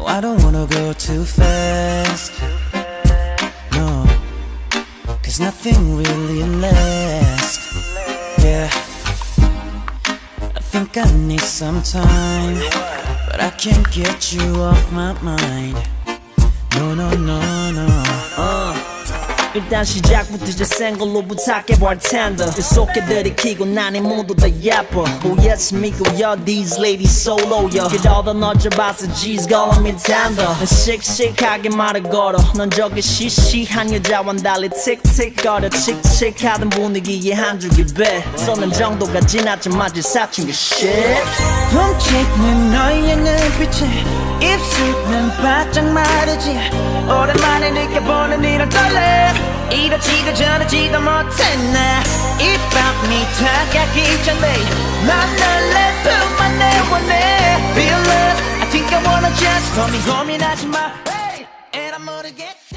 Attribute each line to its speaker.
Speaker 1: No, I don't wanna go too fast. No, cause nothing really lasts. Yeah, I think I need some time, but I can't get you off my mind. No, no, no, no.
Speaker 2: 일단 시작부터 제센 걸로 부탁해 bartender 계속해 들이키고 난 이 모두 다 예뻐 Oh yes 믿고요 these ladies solo yo 그러다 널 잡아서 G's calling me tender 난 씩씩하게 말을 걸어 넌 저기 시시한 여자와 달리 틱틱거려 칙칙하던 분위기에 한 줄기 배 쏘는 정도가 지나자마자 사춘기 shit
Speaker 1: 훔치는 너의 눈빛에 입술은 바짝 마르지 오랜만에 느껴보는 이런 떨림 이러지도 저러지도 못했네 이 밤이 다가기 전에 난 널 내 품 안에 원해 Feel love I think I wanna just call me 고민하지 마 hey, 에라모르겠다